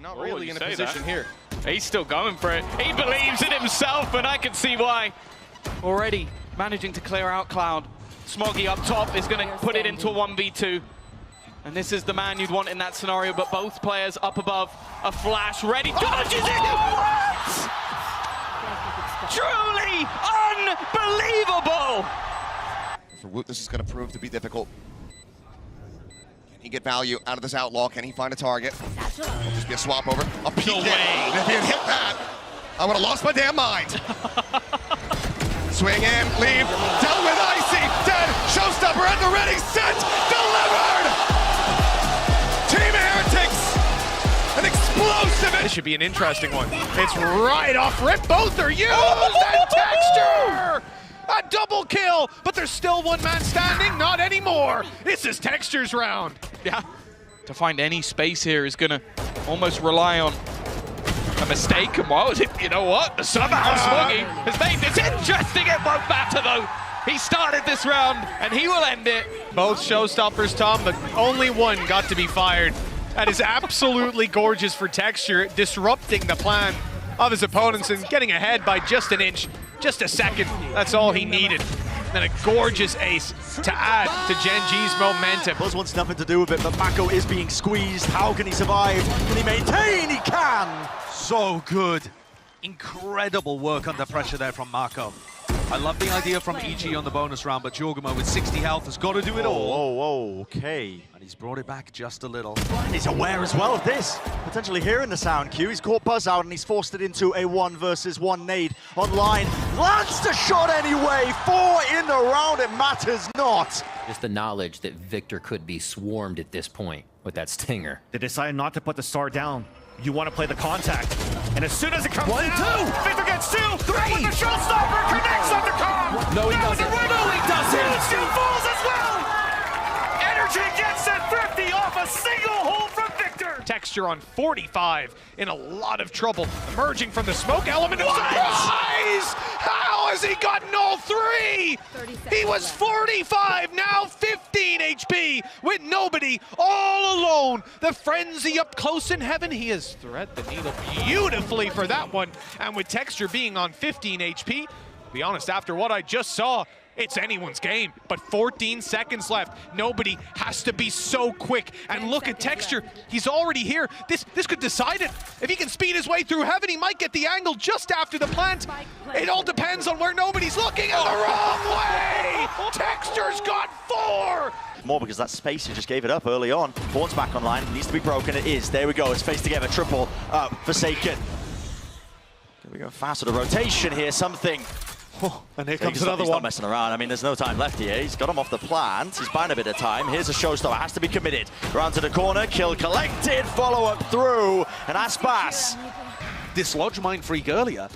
not really in a position here. He's still going for it. He believes in himself, and I can see why. Already managing to clear out Cloud. Smoggy up top is going to put it into a 1v2. And this is the man you'd want in that scenario, but both players up above. A flash ready, dodges it! What? Truly unbelievable! For Woot, this is going to prove to be difficult. Can he get value out of this outlaw? Can he find a target? It'll just be a swap over. A peek in. And if he had hit that, I would have lost my damn mind. Swing in, leave, dealt with Icy, dead, showstopper at the ready, set, delivered! Team Heretics, an explosive... This should be an interesting one. It's right off rip, both are used, and Texture! A double kill, but there's still one man standing, not anymore. This is Texture's round. Yeah, to find any space here is gonna almost rely on a mistake, and what was it? You know what? Somehow Smoggy has made this interesting. It won't matter though. He started this round, and he will end it. Both showstoppers, Tom, but only one got to be fired. That is absolutely gorgeous for Texture, disrupting the plan of his opponents and getting ahead by just an inch, just a second. That's all he needed. Then a gorgeous ace to add to Gen G's momentum. Buzz wants nothing to do with it, but Mako is being squeezed. How can he survive? Can he maintain? He can! So good. Incredible work under pressure there from Mako. I love the idea from EG on the bonus round, but Jorgamo with 60 health has got to do it all. Whoa, okay. And he's brought it back just a little. And he's aware as well of this. Potentially hearing the sound cue. He's caught Buzz out and he's forced it into a 1v1 nade online. Lands the shot anyway. 4 in the round, it matters not. Just the knowledge that Victor could be swarmed at this point with that stinger. They decided not to put the star down. You want to play the contact. And as soon as it comes 1, down, 2, Victor gets 2, 3, with the showstopper, connects on the com. No, he doesn't. No, he doesn't. Still falls as well. Energy gets it 50 off a single hole from Victor. Texture on 45, in a lot of trouble, emerging from the smoke element of surprise! How has he gotten all 3? He was 45, now 15 HP, with nobody, all alone. The frenzy up close in heaven. He has thread the needle beautifully for that one, and with Texture being on 15 HP, to be honest, after what I just saw, it's anyone's game, but 14 seconds left. Nobody has to be so quick. And look at Texture, he's already here. This could decide it. If he can speed his way through heaven, he might get the angle just after the plant. It all depends on where nobody's looking in the wrong way. Texture's got 4. More because that space, he just gave it up early on. Horn's back online, it needs to be broken, it is. There we go, it's face together, triple up, Forsaken. Here we go, faster the rotation here, something. Oh, and here So comes another he's one. not messing around. I mean, there's no time left here. He's got him off the plant. He's buying a bit of time. Here's a showstopper. Has to be committed. Around to the corner. Kill collected. Follow up through. And Aspas dislodge Mindfreak earlier,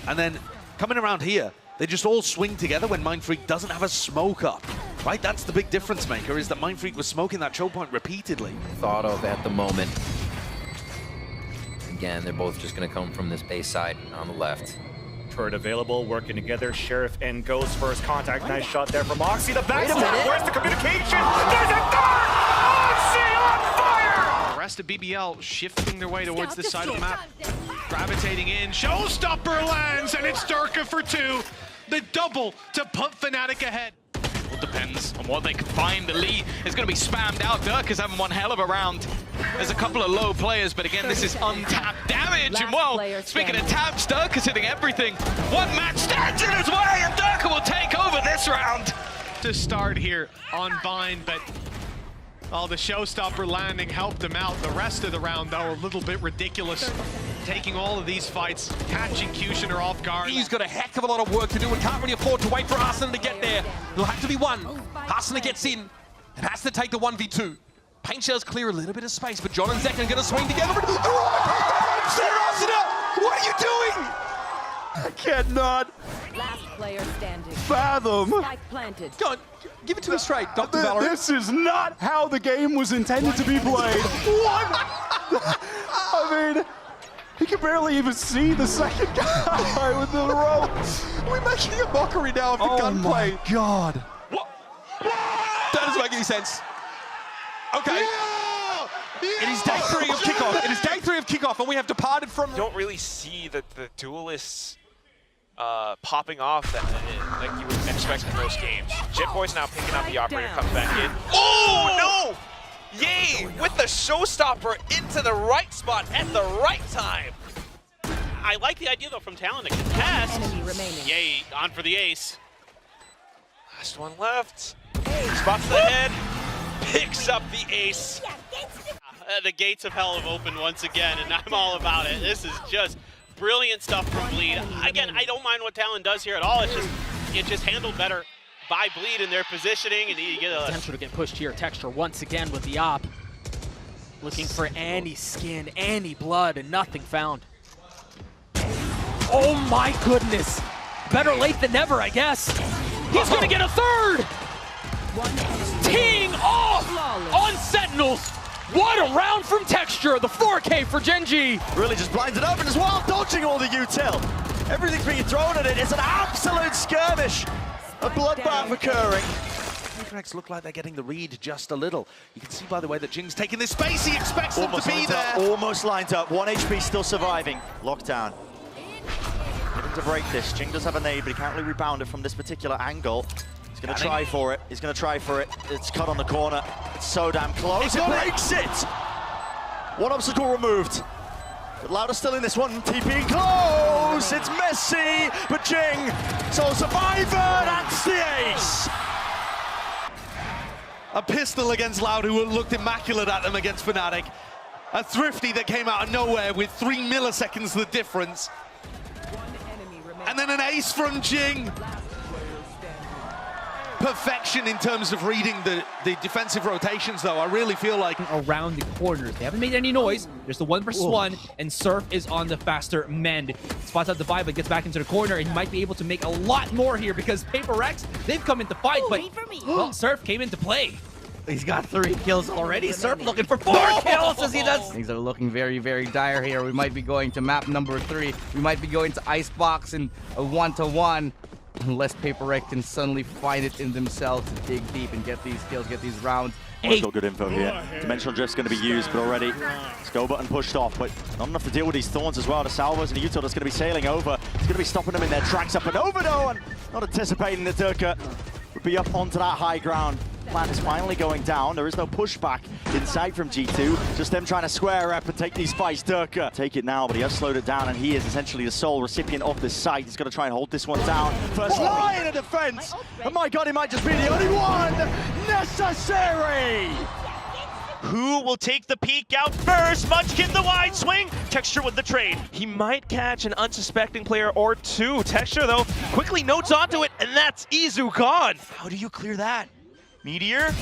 and then coming around here, they just all swing together when Mindfreak doesn't have a smoke up. Right? That's the big difference maker, is that Mindfreak was smoking that choke point repeatedly. Thought of at the moment. Again, they're both just going to come from this base side on the left. Turret available, working together. Sheriff and Ghost first contact. Nice shot there from Oxy. The backstab. Where's the communication? There's a third! Oxy on fire! The rest of BBL shifting their way towards this side of the map. Gravitating in. Showstopper lands, and it's Durka for 2. The double to put Fnatic ahead. Well, depends on what they can find. The lead is going to be spammed out. Dirk is having one hell of a round. There's a couple of low players, but again, this is untapped damage. And well, speaking of taps, Dirk is hitting everything. One match stands in his way, and Dirk will take over this round. To start here on Vine, but the showstopper landing helped him out. The rest of the round, though, a little bit ridiculous. Taking all of these fights, catching Kushner off guard. He's got a heck of a lot of work to do and can't really afford to wait for Arsenal to get there. It'll have to be one. Arsenal gets in and has to take the 1v2. Paint shells clear a little bit of space, but John and Zek are going to swing together. What are you doing? I cannot Last player standing. fathom. Spike planted. Go on, give it to me straight, Dr. VALORANT. This is not how the game was intended to be played. What? I mean, he can barely even see the second guy with the rope. We're making a mockery now of the gunplay. Oh my God. What? That doesn't make any sense. Okay. Yeah! It is day 3 of kickoff. It is day 3 of kickoff, and we have departed from... You don't really see the duelists popping off that like you would expect in most games. Jitboy's now picking up the operator, comes back in. Oh no! Yay! With the showstopper into the right spot at the right time. I like the idea though from Talon to contest. Enemy remaining. Yay, on for the ace. Last one left. Spots the head, picks up the ace. The gates of hell have opened once again, and I'm all about it. This is just brilliant stuff from Bleed. Again, I don't mind what Talon does here at all. It's just handled better by Bleed in their positioning, and you get a potential to get pushed here. Texture once again with the op. Looking for any skin, any blood, and nothing found. Oh my goodness. Better late than never, I guess. He's gonna get a third! Teeing off on Sentinels. What a round from Texture, the 4K for Genji. Really just blinds it open as well, dodging all the util. Everything's being thrown at it. It's an absolute skirmish. A bloodbath occurring. Apex look like they're getting the read just a little. You can see by the way that Jing's taking this space, he expects them to be there. Almost lined up, 1 HP still surviving. Lockdown. Looking to break this. Jing does have a nade, but he can't really rebound it from this particular angle. He's going to try for it. He's going to try for it. It's cut on the corner. It's so damn close. It breaks it! One obstacle removed. But Lauda's still in this one. TPing close. It's messy, but Jing, sole survivor. That's the ace. A pistol against Loud, who looked immaculate at them against Fnatic. A Thrifty that came out of nowhere with 3 milliseconds the difference. And then an ace from Jing. Perfection in terms of reading the defensive rotations, though. I really feel like... Around the corners. They haven't made any noise. There's the 1 versus 1, and Surf is on the faster mend. Spots out the vibe, but gets back into the corner, and he might be able to make a lot more here because Paper Rex, they've come into fight, but well, Surf came into play. He's got 3 kills already. Surf looking for 4 kills as he does. Things are looking very, very dire here. We might be going to map number 3. We might be going to Icebox in a 1-to-1. Unless Paper Rex can suddenly find it in themselves to dig deep and get these kills, get these rounds. Still good info here. Dimensional Drift's going to be used, but already go button pushed off, but not enough to deal with these thorns as well. The Salvos and the Util that's going to be sailing over. It's going to be stopping them in their tracks up and over though, and not anticipating that Durka would be up onto that high ground. Plan is finally going down. There is no pushback in sight from G2. Just them trying to square up and take these fights. Durka take it now, but he has slowed it down, and he is essentially the sole recipient of this site. He's going to try and hold this one down. First line of defense. Oh my God, he might just be the only one necessary. Who will take the peek out first? Munchkin the wide swing. Texture with the trade. He might catch an unsuspecting player or 2. Texture, though, quickly notes onto it, and that's Izu gone. How do you clear that? Meteor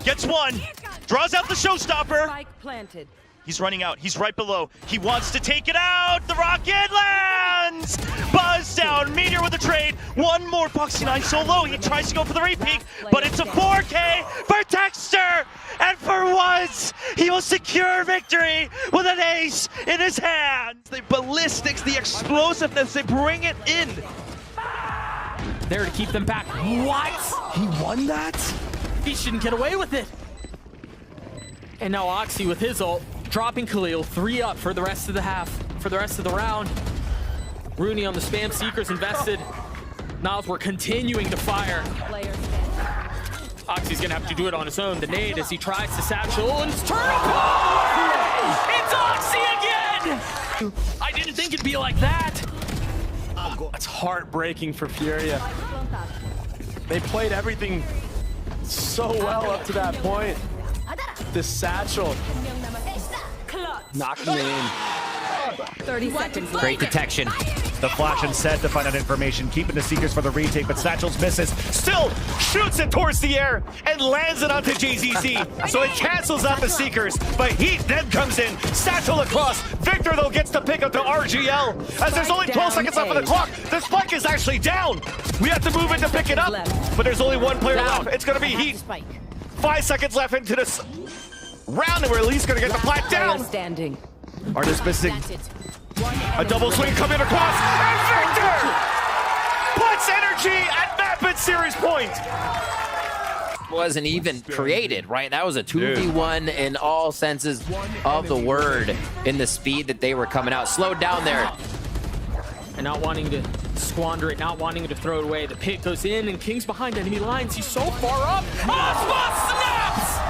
gets 1. Draws out the showstopper. Spike planted. He's running out. He's right below. He wants to take it out. The rocket lands. Buzz down. Meteor with the trade. 1 more. Foxy9 so low. He tries to go for the repeat, but it's a 4K for Texture. And for once, he will secure victory with an ace in his hands. The ballistics, the explosiveness, they bring it in. There to keep them back. What? He won that? He shouldn't get away with it. And now Oxy with his ult, dropping Khalil, 3 up for the rest of the half, for the rest of the round. Rooney on the spam, Seekers invested. Niles were continuing to fire. Oxy's gonna have to do it on his own. The nade as he tries to satchel and turn apart! It's Oxy again! I didn't think it'd be like that. It's heartbreaking for Furia. They played everything so well up to that point. This satchel knocking it in. 30 seconds left. Great detection. The flash and set to find out information, keeping the Seekers for the retake, but Satchel's misses. Still shoots it towards the air and lands it onto JZZ. So it cancels out the Seekers, but Heat then comes in. Satchel across. Victor, though, gets the pick up to RGL. As there's only 12 seconds left on the clock, the spike is actually down. We have to move in to pick it up, but there's only 1 player left. It's going to be Heat. 5 seconds left into this round, and we're at least going to get the plat down. Artist missing. A double swing coming across, and Victor puts energy at map and series point. wasn't even created, right? That was a 2v1 in all senses of the word in the speed that they were coming out. Slowed down there. And not wanting to squander it, not wanting to throw it away. The pit goes in, and King's behind enemy lines. He's so far up. Spot snaps!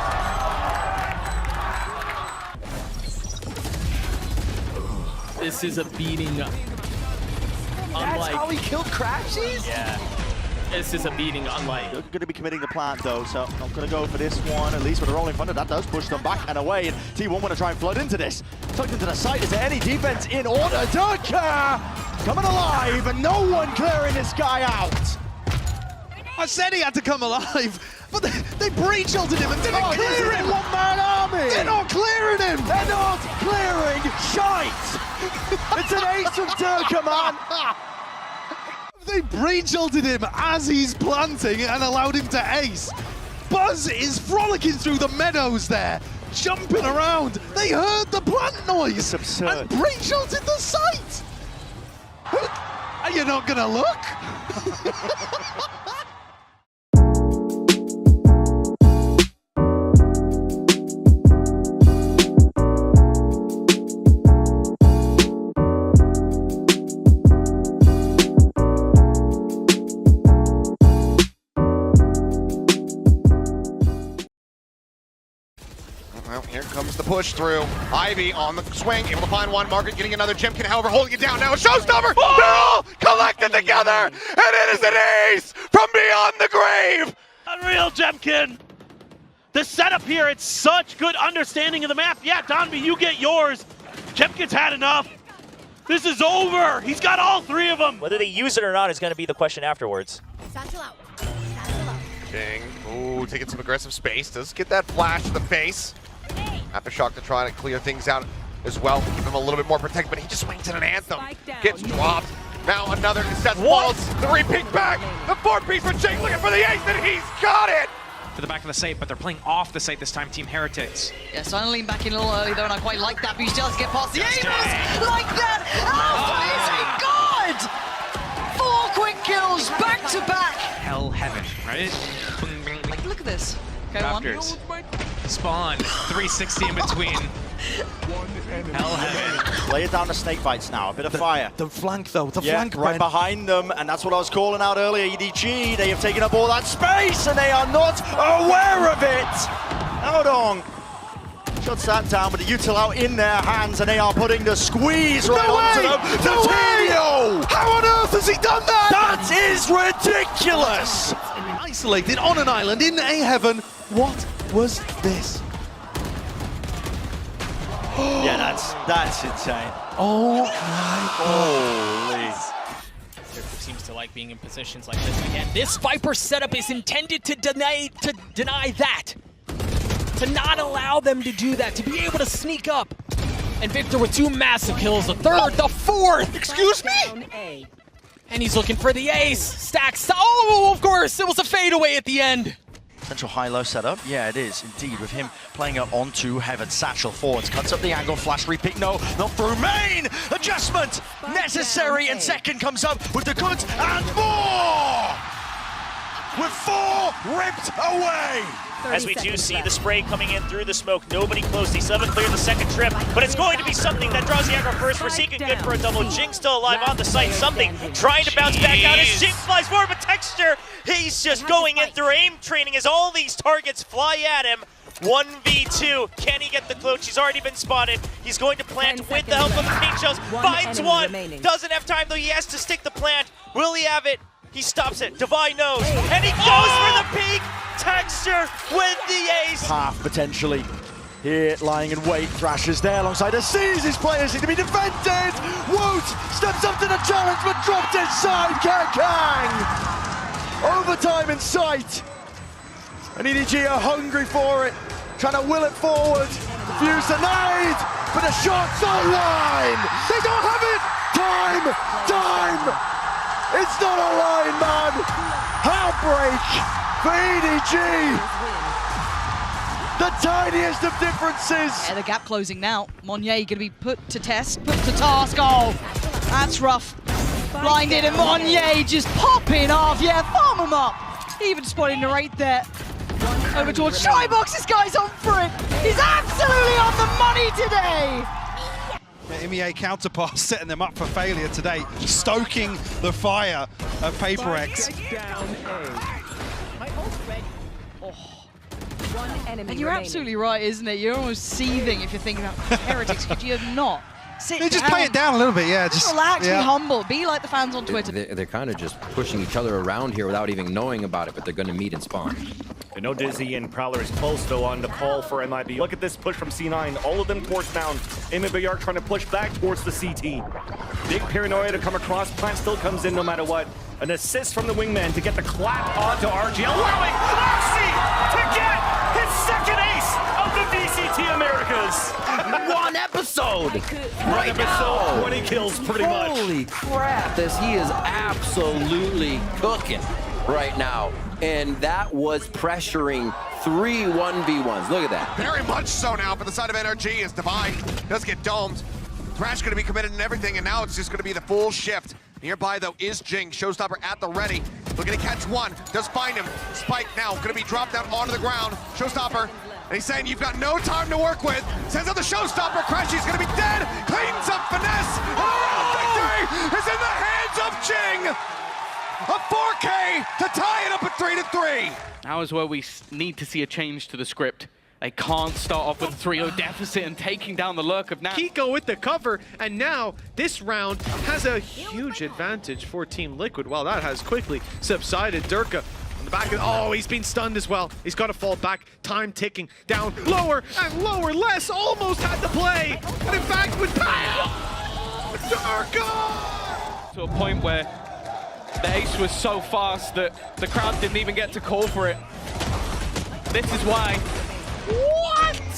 This is a beating up. That's how he killed Crashies? Yeah. This is a beating unlike. They're going to be committing the plant though, so not going to go for this one, at least with a rolling thunder. That does push them back and away, and T1 want to try and flood into this. Tucked into the site, is there any defense in order? Dunker coming alive, and no one clearing this guy out. I said he had to come alive, but they breach-ulted him and didn't clear him! One-man army! They're not clearing him! They're not clearing shite! It's an ace from Turker, man! They breach-ulted him as he's planting and allowed him to ace. Buzz is frolicking through the meadows there, jumping around. They heard the plant noise It's absurd. and breach-ulted the site. Are you not gonna look? Well, here comes the push through. Ivy on the swing, able to find one. Margaret getting another. Jimkin, however, holding it down now. A showstopper! They're all collected together! And it is an ace from beyond the grave! Unreal, Jemkin! The setup here, it's such good understanding of the map. Yeah, Donby, you get yours. Jemkin's had enough. This is over. He's got all three of them. Whether they use it or not is going to be the question afterwards. King, ooh, taking some aggressive space. Does get that flash to the face. Aftershock to try to clear things out as well. Keep him a little bit more protected, but he just swings at an anthem. Gets dropped. Now another Seth falls. The repeat back. The 4-piece for Jake looking for the ace, and he's got it! To the back of the site, but they're playing off the site this time, Team Heretics. Yeah, starting to lean back in a little early though, and I quite like that, but you still have to get past the Amos like that! Oh, amazing God! 4 quick kills back to back! Hell heaven, right? Like, look at this. Okay, Raptors. Spawn, 360 in between. Hell heaven. Lay it down to snake bites now, a bit of fire. The flank though, the Yeah, flank, right behind them, and that's what I was calling out earlier, EDG. They have taken up all that space, and they are not aware of it. Hold on. Shuts that down, but the util out in their hands, and they are putting the squeeze right onto them. No way! How on earth has he done that? That is ridiculous! Isolated on an island in a heaven. What was this? Yeah, that's insane. Oh my Holy. Seems to like being in positions like this again. This Viper setup is intended to deny that. To not allow them to do that, to be able to sneak up. And Victor with 2 massive kills, the 3rd, the 4th! Excuse me? And he's looking for the ace. Stacks. Oh, of course, it was a fadeaway at the end. Central high-low setup. Yeah, it is, indeed, with him playing it onto Heaven. Satchel forwards, cuts up the angle, flash repick, no, not through main! Adjustment necessary, and second comes up with the goods and more! With 4 ripped away! As we do see the spray coming in through the smoke, nobody close. They 7 clear the second trip, but it's going to be something that draws the aggro first. Forsaken good for a double. Jinx still alive on the site. Something trying to bounce back out as Jinx flies forward, but Texture, he's just going in through aim training as all these targets fly at him. 1v2, can he get the clutch? He's already been spotted. He's going to plant with the help of the paint shells. Finds one, doesn't have time though, he has to stick the plant. Will he have it? He stops it, Divine knows, and he goes for the peak! Texture with the ace! Half potentially. Here, lying in wait, Thrasher's there alongside a Seas. His players need to be defended! Woot steps up to the challenge, but dropped inside, Kang! Overtime in sight! And EDG are hungry for it, trying to will it forward. Fuse the nade, but the shot's online! They don't have it! Time! It's not a line, man! Heartbreak for EDG! The tiniest of differences! Yeah, the gap closing now. Monye going to be put to test, put to task. Oh, that's rough. Blinded, and Monye just popping off. Yeah, farm him up. Even spotting the right there. Over towards Shybox. This guy's on for it. He's absolutely on the money today. MEA counterpart setting them up for failure today, stoking the fire of Paper X. And you're absolutely right, isn't it? You're almost seething if you're thinking about Heretics. Could you have not? Sit They just down. play it down a little bit, yeah. Just relax, be humble, be like the fans on Twitter. They're kind of just pushing each other around here without even knowing about it, but they're going to meet and spawn. I know Dizzy and Prowler is close though on the call for MIB. Look at this push from C9. All of them towards down. MIB are trying to push back towards the CT. Big paranoia to come across. Plant still comes in no matter what. An assist from the wingman to get the clap onto RG, allowing Oxy to get his second ace of the VCT Americas. One episode! One episode, 20 kills pretty much. Holy crap, he is absolutely cooking right now. And that was pressuring 3 1v1s. Look at that. Very much so now for the side of NRG as Divine does get domed. Thrash going to be committed and everything, and now it's just going to be the full shift. Nearby, though, is Jing. Showstopper at the ready. Looking to catch one. Does find him. Spike now going to be dropped down onto the ground. Showstopper, and he's saying, you've got no time to work with. Sends out the Showstopper. Crashy's going to be dead. Cleans up Finesse. Victory is in the hands of Jing. A 4K to tie it up at 3-3. Now is where we need to see a change to the script. They can't start off with a 3-0 deficit and taking down the lurk of Nat. Kiko with the cover, and now this round has a huge advantage for Team Liquid. Well, that has quickly subsided. Durka on the back of, oh, he's been stunned as well. He's got to fall back. Time ticking down lower and lower. Les almost had the play, and in fact with Durka! To a point where the ace was so fast that the crowd didn't even get to call for it. This is why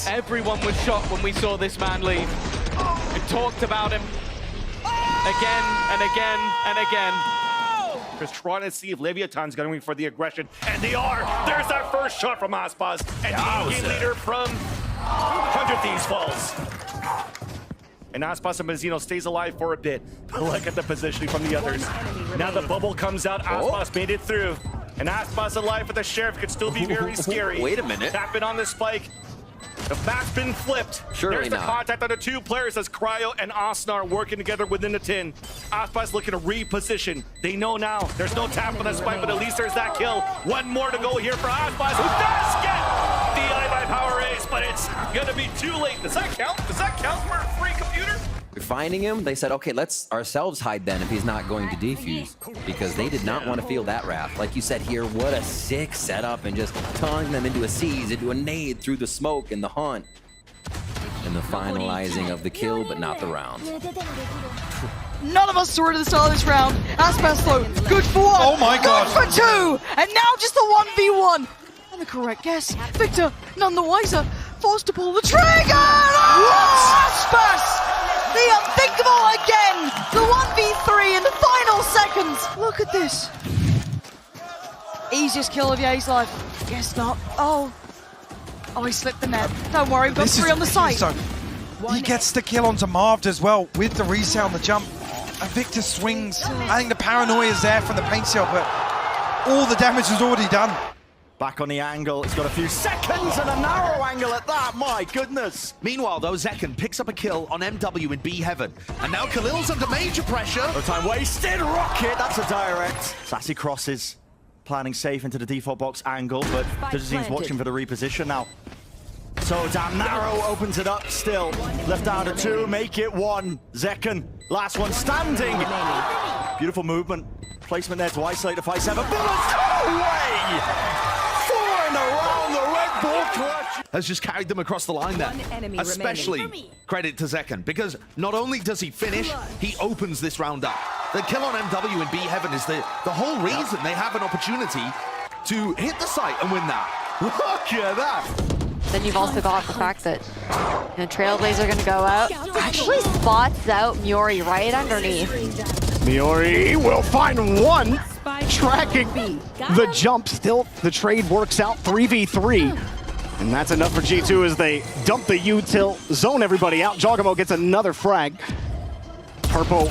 everyone was shocked when we saw this man leave. We talked about him again and again and again. Just trying to see if Leviathan's going for the aggression, and they are. There's that first shot from Aspas, and the game leader from 100 Thieves falls. And Aspas and Mazzino stays alive for a bit. But look at the positioning from the others. Now the bubble comes out. Aspas made it through. And Aspas alive with the Sheriff could still be very scary. Wait a minute. Tapping on the spike. The map's been flipped. Surely There's the not. contact on the 2 players as Cryo and Osnar working together within the tin. Aspas looking to reposition. They know now. There's no tap on the spike, but at least there's that kill. One more to go here for Aspas, who does get DI by Power Ace, but it's gonna be too late. Does that count? Does that count for a free computer? Finding him, they said, okay, let's ourselves hide then if he's not going to defuse, because they did not want to feel that wrath. Like you said here, what a sick setup, and just tonguing them into a seize, into a nade through the smoke and the hunt. And the finalizing of the kill, but not the round. None of us saw it at the start of this round. Aspas though, good for 1. Oh my God. Good for 2. And now just the 1v1. And the correct guess. Victor, none the wiser, forced to pull the trigger. Aspas! The unthinkable again! The 1v3 in the final seconds! Look at this. Easiest kill of Ye's life. Guess not. Oh, he slipped the net. Don't worry, we've got 3 on the site. So he gets the kill onto Marved as well with the reset on the jump. And Victor swings. I think the paranoia is there from the paint cell, but all the damage is already done. Back on the angle, it's got a few seconds and a narrow angle at that, my goodness. Meanwhile, though, Zekken picks up a kill on MW in B Heaven. And now Khalil's under major pressure. No time wasted, Rocket, that's a direct. Sassy crosses, planning safe into the default box angle, but Digizine's watching for the reposition now. So damn narrow, opens it up still. Left down to 2, make it 1. Zekken, last one standing. Beautiful movement. Placement there to isolate the 5-7. Bullets, no way! Around the Red Bull clutch has just carried them across the line there. Especially credit to Zekken, because not only does he finish, he opens this round up. The kill on MW in B Heaven is the whole reason they have an opportunity to hit the site and win that. Look at that. Then you've also got the fact that Trailblazer going to go out. Actually spots out Miori right underneath. Miori will find one, tracking the jump still. The trade works out 3v3. And that's enough for G2 as they dump the util, zone everybody out. Jogamo gets another frag. Purple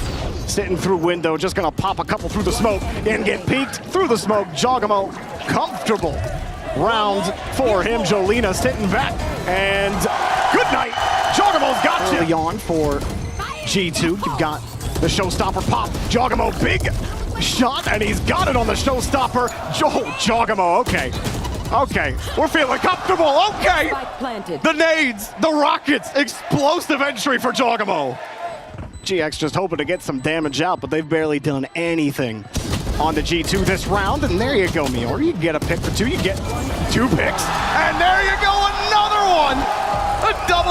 sitting through window, just gonna pop a couple through the smoke and get peeked through the smoke. Jogamo comfortable round for him. Jolina sitting back, and good night. Jogamo's got you. Early on for G2, you've got the showstopper pop. Jogamo, big shot, and he's got it on the showstopper. Jogamo, okay. Okay, we're feeling comfortable, okay. The nades, the rockets, explosive entry for Jogamo. GX just hoping to get some damage out, but they've barely done anything on the G2 this round. And there you go, Miori. You get a pick for two, you get 2 picks. And there you go, another one.